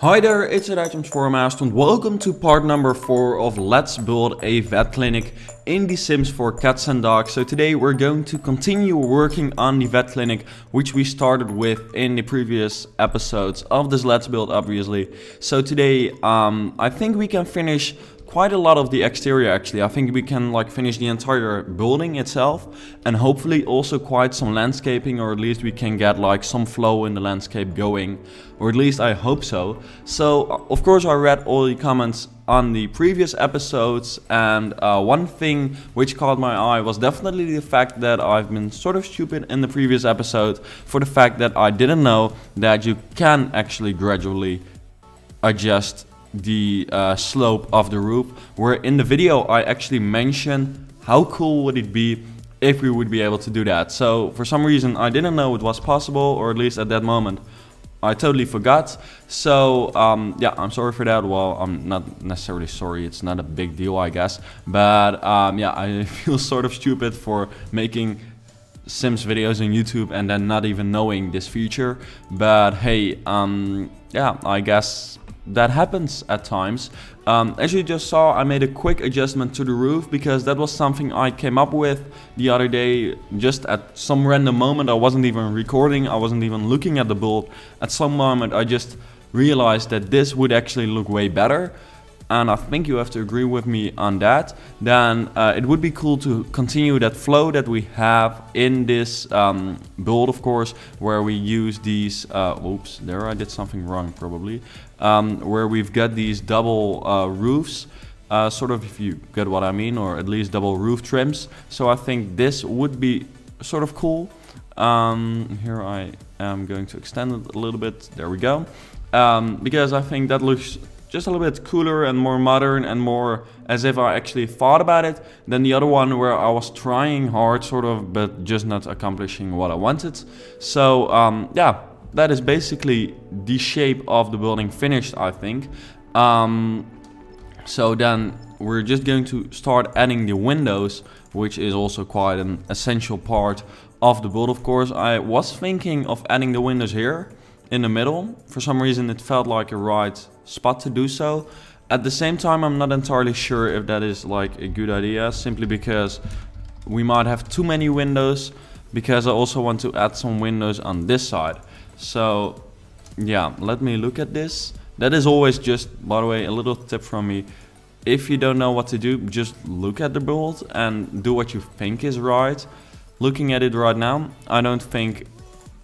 Hi there, it's items for and welcome to part number 4 of Let's Build a Vet Clinic in The Sims for Cats and Dogs. So today we're going to continue working on the vet clinic, which we started with in the previous episodes of this Let's Build, obviously. So today I think we can finish quite a lot of the exterior actually. I think we can finish the entire building itself and hopefully also quite some landscaping, or at least we can get some flow in the landscape going, or at least I hope so. So of course I read all the comments on the previous episodes, and one thing which caught my eye was definitely the fact that I've been sort of stupid in the previous episode for the fact that I didn't know that you can actually gradually adjust the slope of the roof, where in the video I actually mentioned how cool would it be if we would be able to do that. So for some reason I didn't know it was possible, or at least at that moment I totally forgot. So yeah, I'm sorry for that. Well, I'm not necessarily sorry, it's not a big deal I guess, but yeah, I feel sort of stupid for making Sims videos on YouTube and then not even knowing this feature. But hey, yeah, I guess that happens at times. As you just saw, I made a quick adjustment to the roof because that was something I came up with the other day just at some random moment. I wasn't even recording, I wasn't even looking at the build. At some moment I just realized that this would actually look way better, and I think you have to agree with me on that. Then it would be cool to continue that flow that we have in this build, of course, where we use these, oops, there I did something wrong probably, where we've got these double roofs, sort of, if you get what I mean, or at least double roof trims. So I think this would be sort of cool. Here I am going to extend it a little bit, there we go, because I think that looks just a little bit cooler and more modern and more as if I actually thought about it than the other one where I was trying hard sort of but just not accomplishing what I wanted. So yeah, that is basically the shape of the building finished, I think. So then we're just going to start adding the windows, which is also quite an essential part of the build, of course. I was thinking of adding the windows here in the middle. For some reason it felt like a right spot to do so. At the same time I'm not entirely sure if that is a good idea, simply because we might have too many windows, because I also want to add some windows on this side. So yeah, let me look at this. That is always just, by the way, a little tip from me. If you don't know what to do, just look at the build and do what you think is right. Looking at it right now, I don't think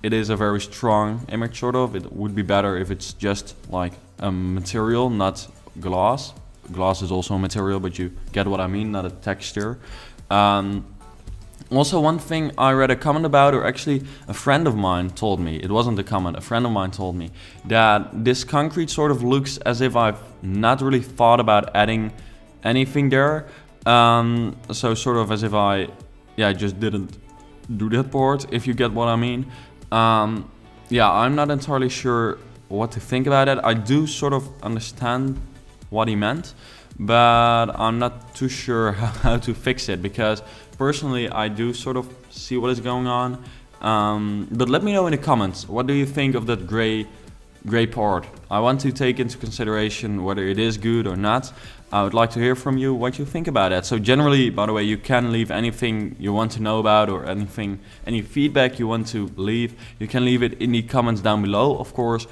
it is a very strong image, sort of. It would be better if it's just like a material, not glass. Glass is also a material, but you get what I mean, not a texture. Also, one thing I read a comment about, or actually a friend of mine told me, it wasn't a comment, a friend of mine told me that this concrete sort of looks as if I've not really thought about adding anything there. So sort of as if I just didn't do that part, if you get what I mean. Yeah, I'm not entirely sure what to think about it. I do sort of understand what he meant, but I'm not too sure how to fix it, because personally I do sort of see what is going on. But let me know in the comments, what do you think of that gray part? I want to take into consideration whether it is good or not. I would like to hear from you what you think about it. So generally, by the way, you can leave anything you want to know about, or anything, any feedback you want to leave, you can leave it in the comments down below, of course,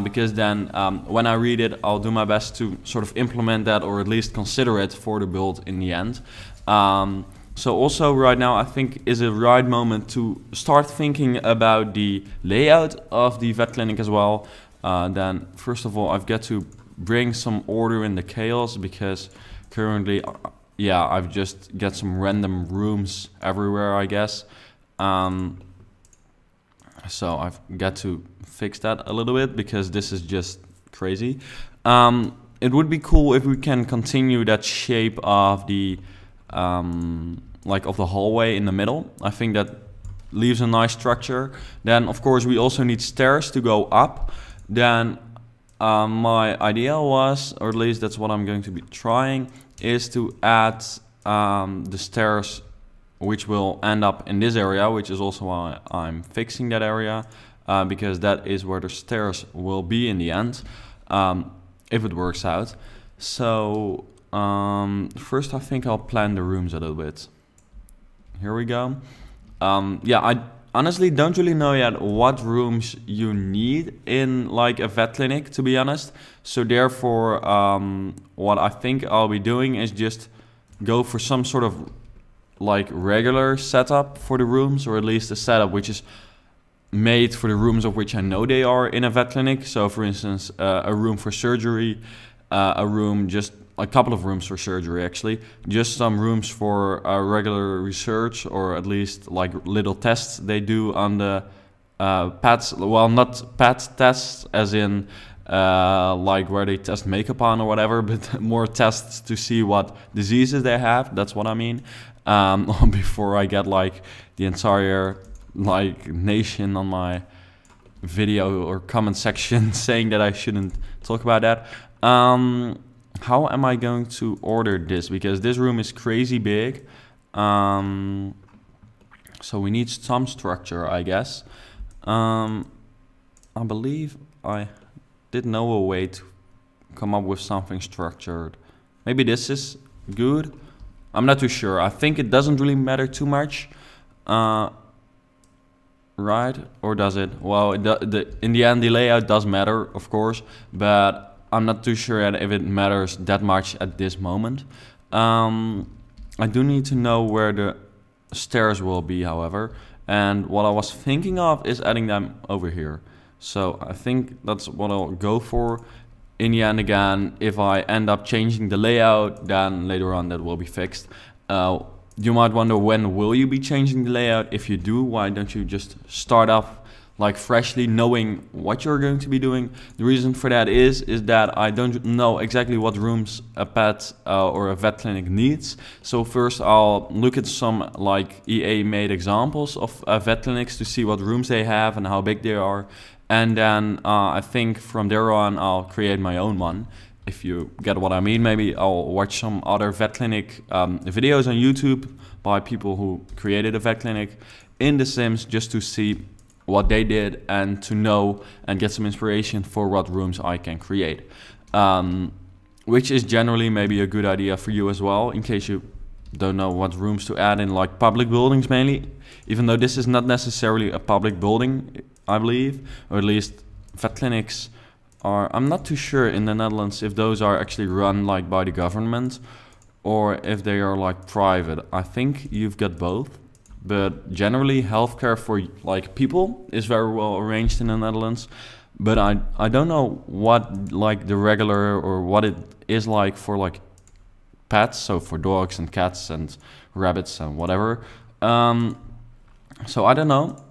because then when I read it, I'll do my best to sort of implement that, or at least consider it for the build in the end. So also right now I think is a right moment to start thinking about the layout of the vet clinic as well. Then first of all I've got to bring some order in the chaos, because currently yeah, I've just got some random rooms everywhere, I guess. So I've got to fix that a little bit, because this is just crazy. It would be cool if we can continue that shape of the of the hallway in the middle. I think that leaves a nice structure. Then of course we also need stairs to go up. Then my idea was, or at least that's what I'm going to be trying, is to add the stairs which will end up in this area, which is also why I'm fixing that area, because that is where the stairs will be in the end. if it works out. So first I think I'll plan the rooms a little bit. Here we go. Yeah, I honestly don't really know yet what rooms you need in like a vet clinic, to be honest. So therefore, what I think I'll be doing is just go for some sort of like regular setup for the rooms, or at least a setup which is made for the rooms of which I know they are in a vet clinic. So for instance, a room for surgery, a room, just a couple of rooms for surgery actually, just some rooms for regular research, or at least like little tests they do on the pets. Well, not pet tests as in like where they test makeup on or whatever, but more tests to see what diseases they have. That's what I mean. Before I get like the entire like nation on my video or comment section saying that I shouldn't talk about that. How am I going to order this? Because this room is crazy big. So we need some structure, I guess. I believe I did know a way to come up with something structured. Maybe this is good. I'm not too sure. I think it doesn't really matter too much. Right? Or does it? Well, in the end, the layout does matter, of course, but I'm not too sure yet if it matters that much at this moment. I do need to know where the stairs will be, however. And what I was thinking of is adding them over here. So I think that's what I'll go for. In the end, again, if I end up changing the layout, then later on that will be fixed. You might wonder, when will you be changing the layout? If you do, why don't you just start off like freshly, knowing what you're going to be doing? The reason for that is that I don't know exactly what rooms a pet or a vet clinic needs. So first I'll look at some like EA made examples of vet clinics to see what rooms they have and how big they are. And then I think from there on I'll create my own one. If you get what I mean, maybe I'll watch some other vet clinic videos on YouTube by people who created a vet clinic in The Sims, just to see what they did and to know and get some inspiration for what rooms I can create. Which is generally maybe a good idea for you as well, in case you don't know what rooms to add in like public buildings mainly. Even though this is not necessarily a public building, I believe, or at least vet clinics are, I'm not too sure in the Netherlands if those are actually run like by the government or if they are like private. I think you've got both, but generally healthcare for like people is very well arranged in the Netherlands. But I don't know what like the regular or what it is like for like pets, so for dogs and cats and rabbits and whatever. So I don't know.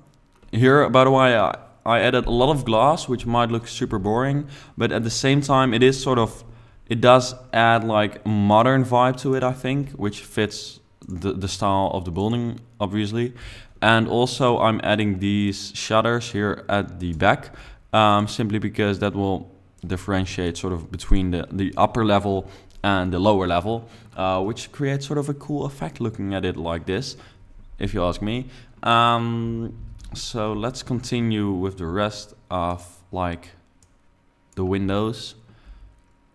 Here, by the way, I added a lot of glass, which might look super boring, but at the same time it is sort of, it does add like a modern vibe to it, I think, which fits the style of the building, obviously. And also I'm adding these shutters here at the back, simply because that will differentiate sort of between the upper level and the lower level, which creates sort of a cool effect looking at it like this, if you ask me. So let's continue with the rest of like the windows.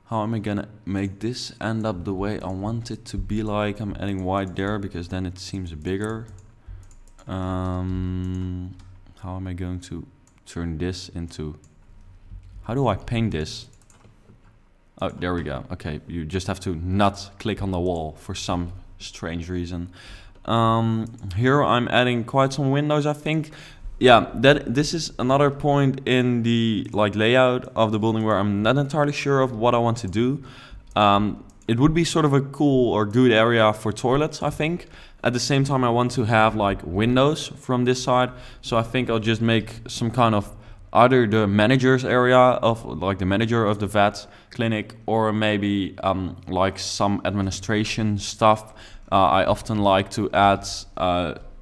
How am I gonna make this end up the way I want it to be like? I'm adding white there because then it seems bigger. How am I going to turn this into... How do I paint this? Oh, there we go. Okay, you just have to not click on the wall for some strange reason. Here I'm adding quite some windows, I think. Yeah, this is another point in the like layout of the building where I'm not entirely sure of what I want to do. It would be sort of a cool or good area for toilets, I think. At the same time, I want to have like windows from this side. So I think I'll just make some kind of either the manager's area of like the manager of the vet clinic, or maybe like some administration stuff. I often like to add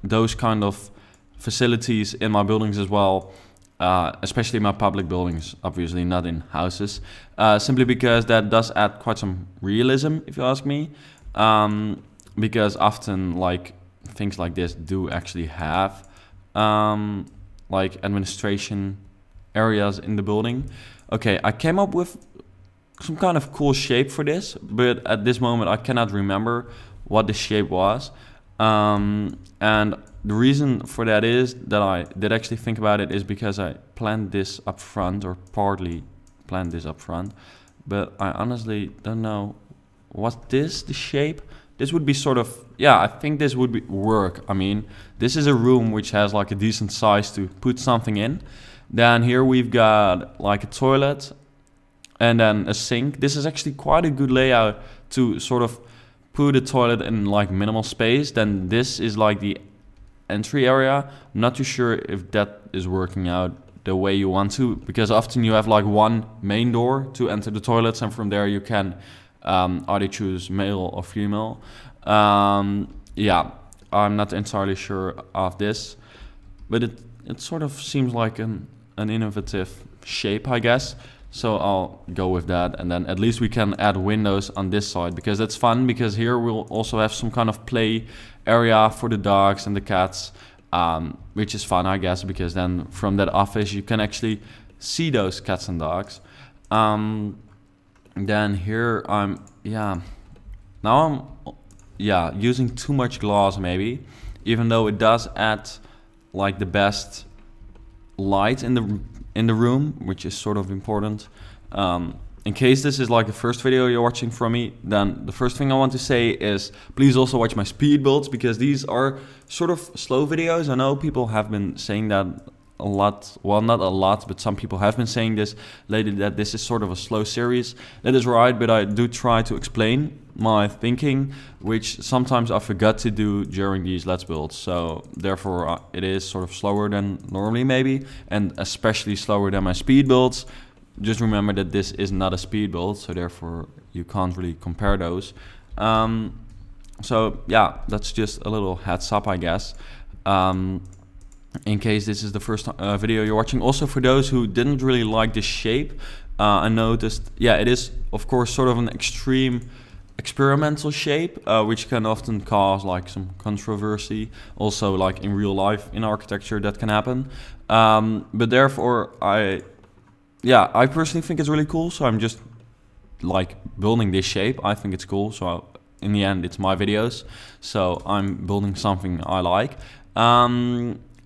those kind of facilities in my buildings as well, especially my public buildings, obviously not in houses, simply because that does add quite some realism, if you ask me, because often like things like this do actually have like administration areas in the building. Okay, I came up with some kind of cool shape for this, but at this moment I cannot remember what the shape was. And the reason for that is that I did actually think about it is because I planned this up front, or partly planned this up front, but I honestly don't know. Was this the shape? This would be sort of, yeah, I think this would work. I mean, this is a room which has like a decent size to put something in. Then here we've got like a toilet and then a sink. This is actually quite a good layout to sort of put a toilet in like minimal space. Then this is like the entry area. I'm not too sure if that is working out the way you want to, because often you have like one main door to enter the toilets, and from there you can either choose male or female. Yeah, I'm not entirely sure of this, but it sort of seems like an innovative shape, I guess. So I'll go with that, and then at least we can add windows on this side, because that's fun, because here we'll also have some kind of play area for the dogs and the cats, which is fun, I guess, because then from that office you can actually see those cats and dogs. Then here now I'm using too much glass maybe, even though it does add like the best light in the room, which is sort of important. In case this is like the first video you're watching from me, then the first thing I want to say is please also watch my speed builds, because these are sort of slow videos. I know people have been saying that a lot, well, not a lot, but some people have been saying this lately, that this is sort of a slow series. That is right, but I do try to explain my thinking, which sometimes I forgot to do during these Let's Builds. So therefore it is sort of slower than normally maybe, and especially slower than my speed builds. Just remember that this is not a speed build, so therefore you can't really compare those. So yeah, that's just a little heads up, I guess. In case this is the first video you're watching. Also, for those who didn't really like this shape, I noticed, yeah, it is of course sort of an extreme experimental shape, which can often cause like some controversy. Also, like in real life in architecture, that can happen. But therefore, I personally think it's really cool. So I'm just like building this shape. I think it's cool. So in the end, it's my videos. So I'm building something I like.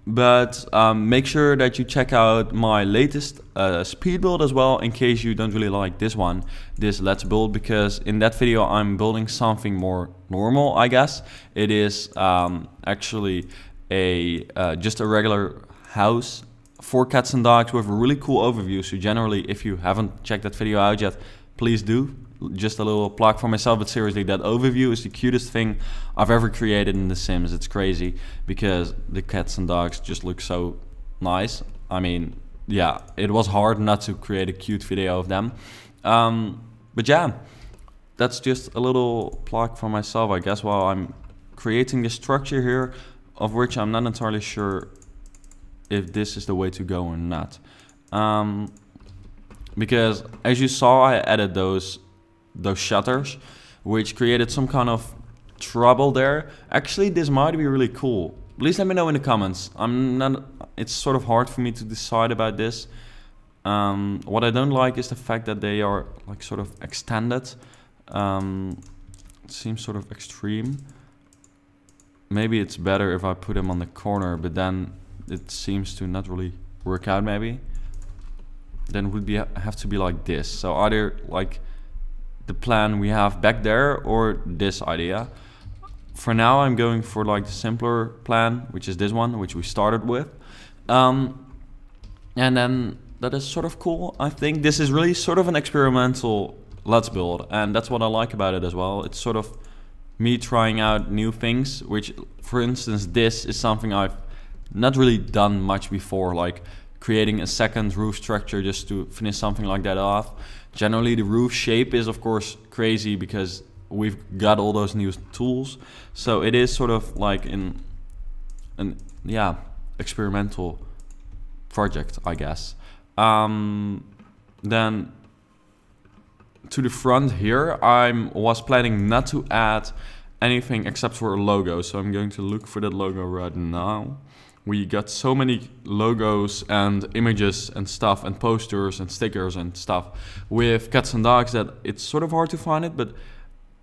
But make sure that you check out my latest speed build as well, in case you don't really like this one, this Let's Build, because in that video I'm building something more normal, I guess. It is actually just a regular house for cats and dogs with a really cool overview. So generally, if you haven't checked that video out yet, please do. Just a little plug for myself, but seriously, that overview is the cutest thing I've ever created in The Sims. It's crazy, because the cats and dogs just look so nice. I mean, yeah, it was hard not to create a cute video of them. But yeah, that's just a little plug for myself, I guess, while I'm creating the structure here, of which I'm not entirely sure if this is the way to go or not. Because as you saw, I added those shutters, which created some kind of trouble there. Actually, this might be really cool. Please let me know in the comments. It's sort of hard for me to decide about this. What I don't like is the fact that they are like sort of extended. It seems sort of extreme. Maybe it's better if I put them on the corner, but then it seems to not really work out maybe. Then it would have to be like this. So either like the plan we have back there or this idea. For now I'm going for like the simpler plan, which is this one, which we started with. And then that is sort of cool. I think this is really sort of an experimental Let's Build, and that's what I like about it as well. It's sort of me trying out new things, which, for instance, this is something I've not really done much before, like creating a second roof structure just to finish something like that off. Generally, the roof shape is of course crazy because we've got all those new tools. So it is sort of like an experimental project, I guess. Then to the front here, I was planning not to add anything except for a logo. So I'm going to look for that logo right now. we got so many logos and images and stuff and posters and stickers and stuff with cats and dogs that it's sort of hard to find it. But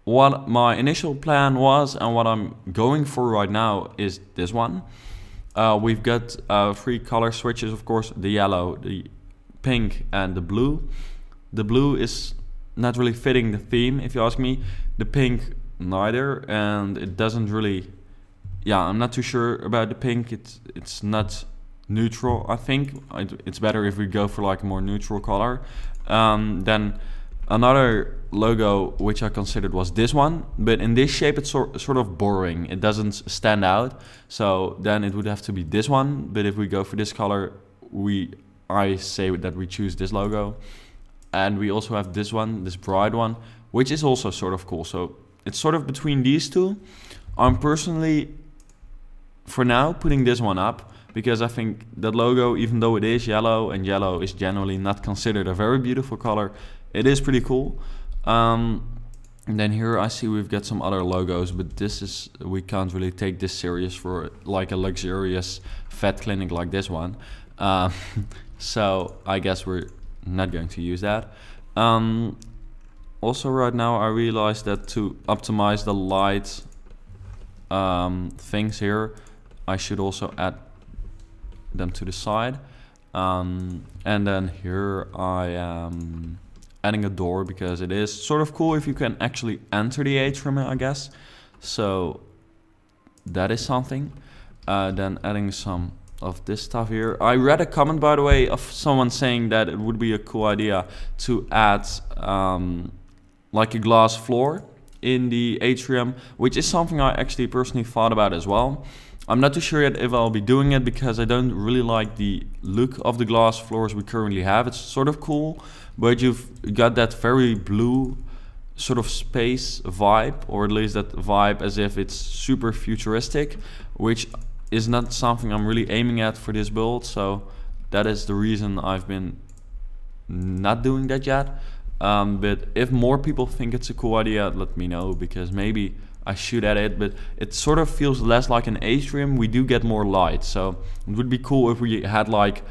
what my initial plan was and what I'm going for right now is this one. We've got 3 color switches, of course, the yellow, the pink and the blue. The blue is not really fitting the theme, if you ask me. The pink neither, and it doesn't really, yeah, I'm not too sure about the pink. It's not neutral, I think. It's better if we go for like a more neutral color. Then another logo which I considered was this one, but in this shape it's sort of boring. It doesn't stand out, so then it would have to be this one. But if we go for this color, I say that we choose this logo. And we also have this one, this bright one, which is also sort of cool. So it's sort of between these two. I'm personally, for now, putting this one up because I think that logo, even though it is yellow, and yellow is generally not considered a very beautiful color, it is pretty cool. And then here I see we've got some other logos, but this is, we can't really take this serious for like a luxurious vet clinic like this one. So I guess we're not going to use that. Also right now I realized that to optimize the light things here, I should also add them to the side. And then here I am adding a door because it is sort of cool if you can actually enter the atrium, I guess. So that is something. Then adding some of this stuff here. I read a comment, by the way, of someone saying that it would be a cool idea to add like a glass floor in the atrium, which is something I actually personally thought about as well. I'm not too sure yet if I'll be doing it because I don't really like the look of the glass floors we currently have. It's sort of cool, but you've got that very blue sort of space vibe, or at least that vibe as if it's super futuristic, which is not something I'm really aiming at for this build. So that is the reason I've been not doing that yet. But if more people think it's a cool idea, let me know, because maybe I should add it. But it sort of feels less like an atrium. We do get more light, so it would be cool if we had like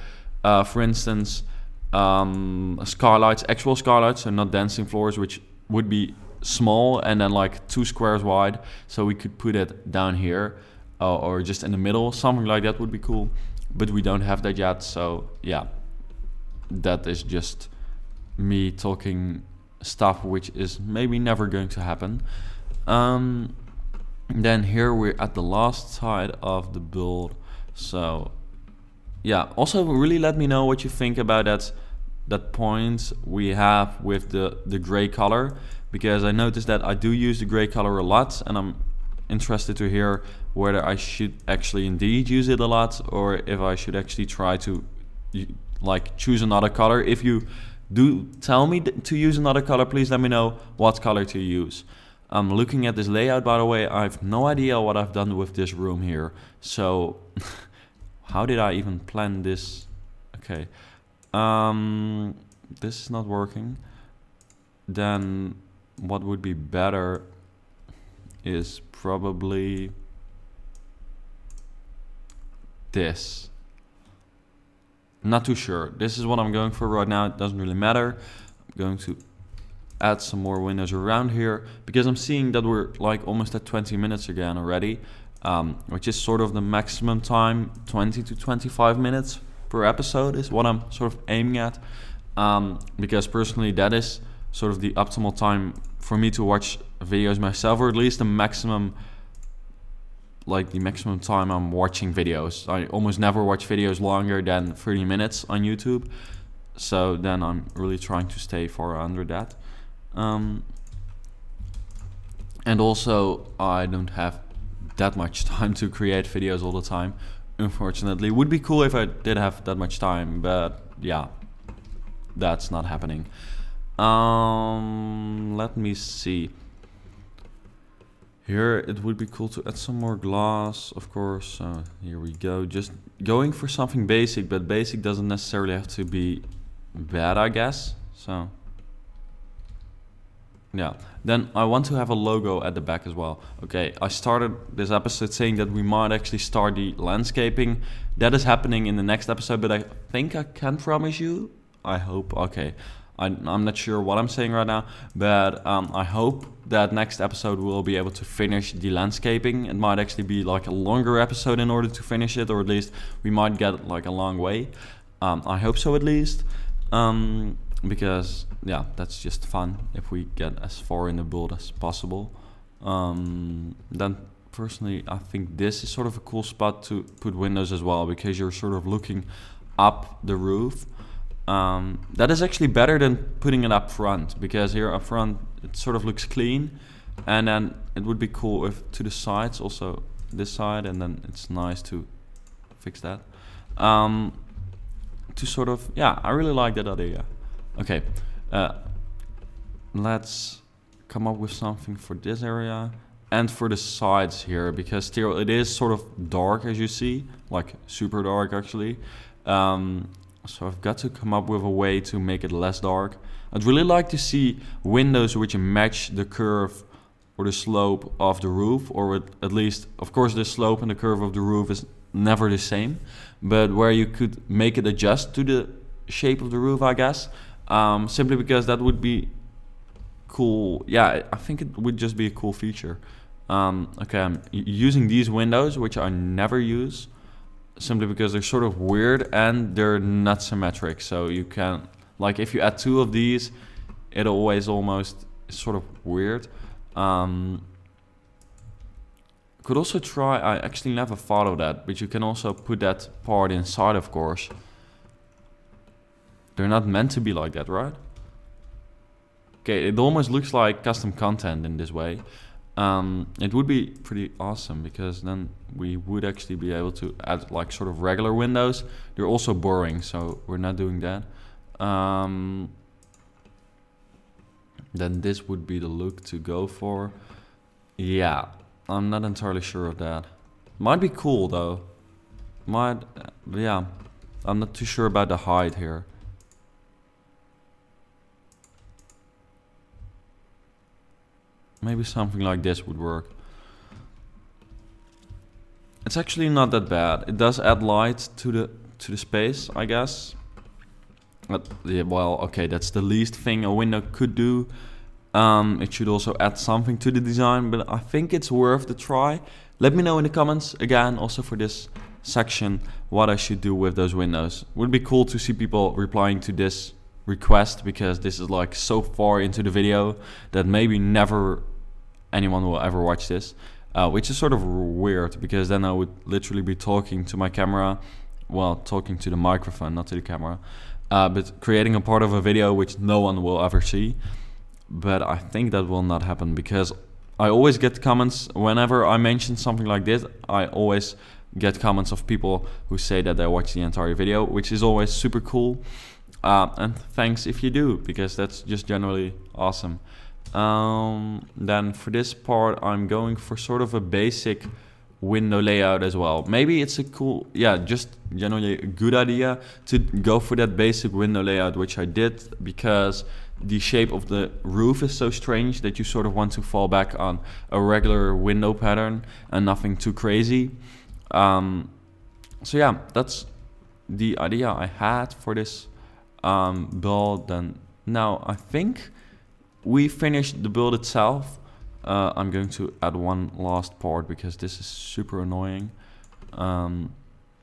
for instance skylights, actual skylights, so not dancing floors, which would be small and then like 2 squares wide, so we could put it down here or just in the middle. Something like that would be cool, but we don't have that yet. So yeah, that is just me talking stuff which is maybe never going to happen. Then here we're at the last side of the build. So yeah, also really let me know what you think about that point we have with the gray color, because I noticed that I do use the gray color a lot, and I'm interested to hear whether I should actually indeed use it a lot, or if I should actually try to like choose another color. If you do tell me to use another color, please let me know what color to use. Looking at this layout, by the way, I have no idea what I've done with this room here. So how did I even plan this? Okay, this is not working. Then what would be better is probably this. Not too sure. This is what I'm going for right now. It doesn't really matter. I'm going to add some more windows around here because I'm seeing that we're like almost at 20 minutes again already, which is sort of the maximum time. 20 to 25 minutes per episode is what I'm sort of aiming at, because personally that is sort of the optimal time for me to watch videos myself, or at least the maximum, like the maximum time I'm watching videos. I almost never watch videos longer than 30 minutes on YouTube, so then I'm really trying to stay far under that. And also I don't have that much time to create videos all the time, unfortunately. It would be cool if I did have that much time, but yeah, that's not happening. Let me see. Here it would be cool to add some more glass, of course. Here we go, just going for something basic, but basic doesn't necessarily have to be bad, I guess. So Yeah, then I want to have a logo at the back as well. Okay, I started this episode saying that we might actually start the landscaping. That is happening in the next episode, but I think I can promise you, I hope, okay, I'm not sure what I'm saying right now, but I hope that next episode we'll be able to finish the landscaping. It might actually be like a longer episode in order to finish it, or at least we might get like a long way. I hope so at least. Because yeah, that's just fun if we get as far in the build as possible. Then personally, I think this is sort of a cool spot to put windows as well, because you're sort of looking up the roof. That is actually better than putting it up front, because here up front it sort of looks clean, and then it would be cool if to the sides also, this side, and then it's nice to fix that. To sort of, yeah, I really like that idea. Okay, let's come up with something for this area and for the sides here, because still it is sort of dark, as you see, like super dark actually. So I've got to come up with a way to make it less dark. I'd really like to see windows which match the curve or the slope of the roof, or at least, of course, the slope and the curve of the roof is never the same, but where you could make it adjust to the shape of the roof, I guess. Simply because that would be cool. Yeah, I think it would just be a cool feature. Okay, I'm using these windows, which I never use, simply because they're sort of weird and they're not symmetric. So you can, like, if you add two of these, it always almost is sort of weird. Could also try, I actually never thought of that, but you can also put that part inside, of course. They're not meant to be like that, right? Okay, it almost looks like custom content in this way. It would be pretty awesome, because then we would actually be able to add like sort of regular windows. They're also boring, so we're not doing that. Then this would be the look to go for. Yeah, I'm not entirely sure of that. Might be cool though. Might, yeah. I'm not too sure about the height here. Maybe something like this would work. It's actually not that bad. It does add light to the space, I guess. But yeah, well, okay, that's the least thing a window could do. It should also add something to the design, but I think it's worth the try. Let me know in the comments, again, also for this section, what I should do with those windows. Would be cool to see people replying to this request, because this is like so far into the video that maybe never anyone will ever watch this, which is sort of weird, because then I would literally be talking to my camera, well, talking to the microphone, not to the camera, but creating a part of a video which no one will ever see. But I think that will not happen, because I always get comments whenever I mention something like this. I always get comments of people who say that they watch the entire video, which is always super cool. And thanks if you do, because that's just generally awesome. Then for this part, I'm going for sort of a basic window layout as well. Maybe it's a cool, yeah, just generally a good idea to go for that basic window layout, which I did, because the shape of the roof is so strange that you sort of want to fall back on a regular window pattern and nothing too crazy. So yeah, that's the idea I had for this build. Then now I think we finished the build itself. I'm going to add one last part, because this is super annoying,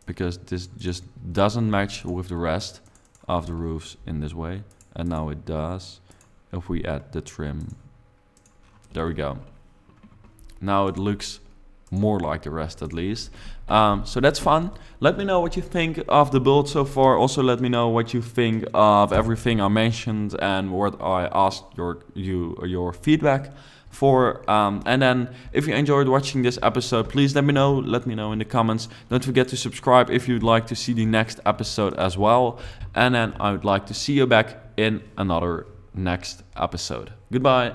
because this just doesn't match with the rest of the roofs in this way, and now it does if we add the trim. There we go. Now it looks more like the rest, at least. So that's fun. Let me know what you think of the build so far. Also let me know what you think of everything I mentioned and what I asked your feedback for. And then if you enjoyed watching this episode, please let me know in the comments. Don't forget to subscribe if you'd like to see the next episode as well. And then I would like to see you back in another next episode. Goodbye.